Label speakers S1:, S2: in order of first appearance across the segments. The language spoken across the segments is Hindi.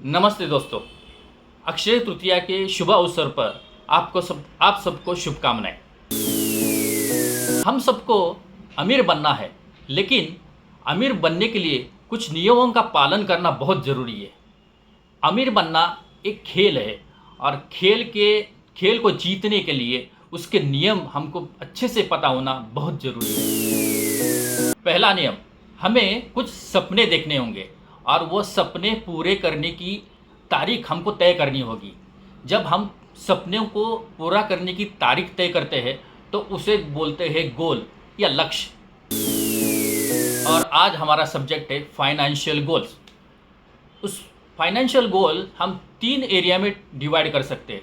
S1: नमस्ते दोस्तों, अक्षय तृतीया के शुभ अवसर पर आप सबको शुभकामनाएं। हम सबको अमीर बनना है, लेकिन अमीर बनने के लिए कुछ नियमों का पालन करना बहुत ज़रूरी है। अमीर बनना एक खेल है और खेल को जीतने के लिए उसके नियम हमको अच्छे से पता होना बहुत ज़रूरी है। पहला नियम, हमें कुछ सपने देखने होंगे और वो सपने पूरे करने की तारीख हमको तय करनी होगी। जब हम सपनों को पूरा करने की तारीख तय करते हैं तो उसे बोलते हैं गोल या लक्ष्य। और आज हमारा सब्जेक्ट है फाइनेंशियल गोल्स। उस फाइनेंशियल गोल हम 3 एरिया में डिवाइड कर सकते हैं।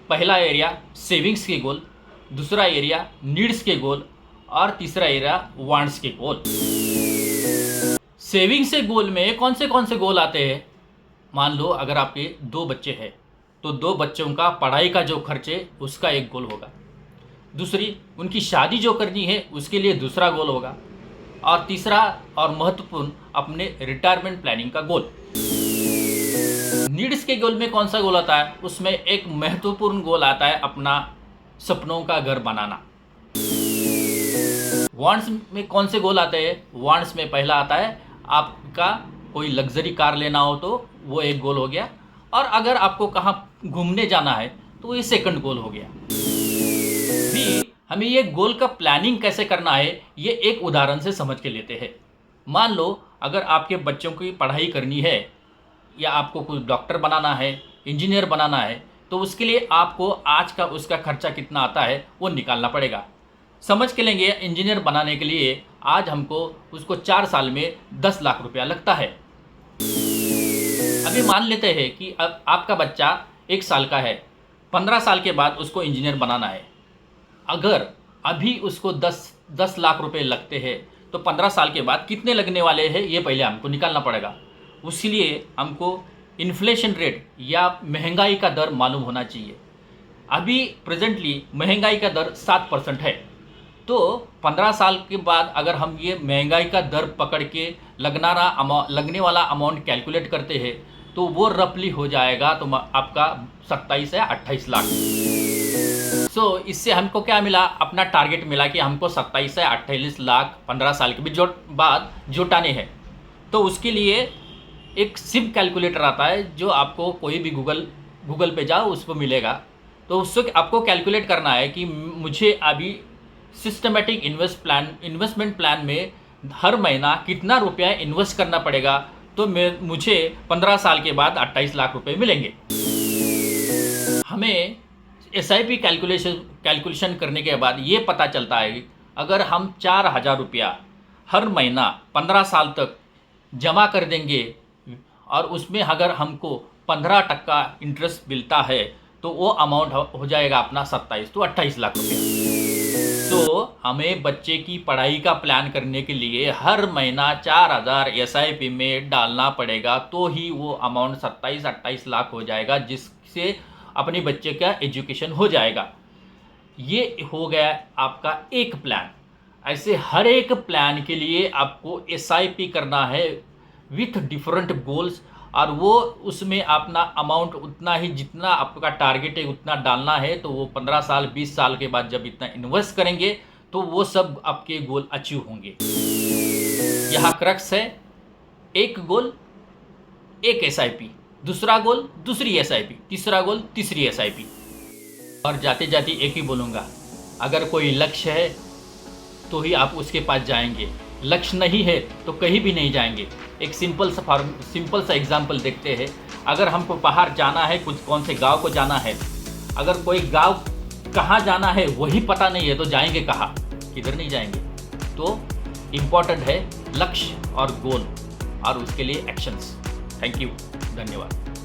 S1: पहला एरिया सेविंग्स के गोल, दूसरा एरिया नीड्स के गोल और तीसरा एरिया वांट्स के गोल। सेविंग्स के गोल में कौन से गोल आते हैं? मान लो अगर आपके 2 बच्चे हैं तो 2 बच्चों का पढ़ाई का जो खर्चे उसका एक गोल होगा। दूसरी, उनकी शादी जो करनी है उसके लिए दूसरा गोल होगा। और तीसरा और महत्वपूर्ण, अपने रिटायरमेंट प्लानिंग का गोल। नीड्स के गोल में कौन सा गोल आता है? उसमें एक महत्वपूर्ण गोल आता है अपना सपनों का घर बनाना। वांट्स में कौन से गोल आते हैं? वांट्स में पहला आता है आपका कोई लग्जरी कार लेना हो तो वो एक गोल हो गया, और अगर आपको कहाँ घूमने जाना है तो ये सेकंड गोल हो गया। भी हमें ये गोल का प्लानिंग कैसे करना है ये एक उदाहरण से समझ के लेते हैं। मान लो अगर आपके बच्चों की पढ़ाई करनी है या आपको कुछ डॉक्टर बनाना है, इंजीनियर बनाना है, तो उसके लिए आपको आज का उसका खर्चा कितना आता है वो निकालना पड़ेगा। समझ के लेंगे इंजीनियर बनाने के लिए आज हमको उसको 4 साल में 10 लाख रुपया लगता है। अभी मान लेते हैं कि अब आपका बच्चा 1 साल का है, 15 साल के बाद उसको इंजीनियर बनाना है। अगर अभी उसको 10 लाख रुपए लगते हैं तो 15 साल के बाद कितने लगने वाले हैं ये पहले हमको निकालना पड़ेगा। उसके हमको इन्फ्लेशन रेट या महंगाई का दर मालूम होना चाहिए। अभी प्रेजेंटली महंगाई का दर 7% है, तो 15 साल के बाद अगर हम ये महंगाई का दर पकड़ के लगने वाला अमाउंट कैलकुलेट करते हैं तो वो रफली हो जाएगा तो आपका 27 या 28 लाख। इससे हमको क्या मिला? अपना टारगेट मिला कि हमको 27 से 28 लाख 15 साल के बाद जुटाने हैं। तो उसके लिए एक सिम कैलकुलेटर आता है जो आपको कोई भी गूगल पे जाओ उस पर मिलेगा। तो उससे आपको कैलकुलेट करना है कि मुझे अभी सिस्टमेटिक इन्वेस्टमेंट प्लान में हर महीना कितना रुपया इन्वेस्ट करना पड़ेगा, तो मुझे 15 साल के बाद 28 लाख रुपए मिलेंगे। हमें SIP कैलकुलेशन करने के बाद ये पता चलता है अगर हम 4000 रुपया हर महीना 15 साल तक जमा कर देंगे और उसमें अगर हमको 15% इंटरेस्ट मिलता है तो वो अमाउंट हो जाएगा अपना 27 तो 28 लाख रुपया। तो हमें बच्चे की पढ़ाई का प्लान करने के लिए हर महीना 4000 SIP में डालना पड़ेगा, तो ही वो अमाउंट 27-28 लाख हो जाएगा, जिससे अपने बच्चे का एजुकेशन हो जाएगा। ये हो गया आपका एक प्लान। ऐसे हर एक प्लान के लिए आपको SIP करना है विथ डिफरेंट गोल्स, और वो उसमें अपना अमाउंट उतना ही जितना आपका टारगेट है उतना डालना है। तो वो 15 साल 20 साल के बाद जब इतना इन्वेस्ट करेंगे तो वो सब आपके गोल अचीव होंगे। यहाँ क्रक्स है, एक गोल एक SIP, दूसरा गोल दूसरी SIP, तीसरा गोल तीसरी SIP। और जाते जाते एक ही बोलूँगा, अगर कोई लक्ष्य है तो ही आप उसके पास जाएंगे, लक्ष्य नहीं है तो कहीं भी नहीं जाएंगे। एक सिंपल सा एग्जाम्पल देखते हैं। अगर हमको बाहर जाना है, कौन से गांव को जाना है, अगर कोई गांव कहाँ जाना है वही पता नहीं है तो जाएंगे कहाँ? किधर नहीं जाएंगे। तो इम्पोर्टेंट है लक्ष्य और गोल और उसके लिए एक्शंस। थैंक यू, धन्यवाद।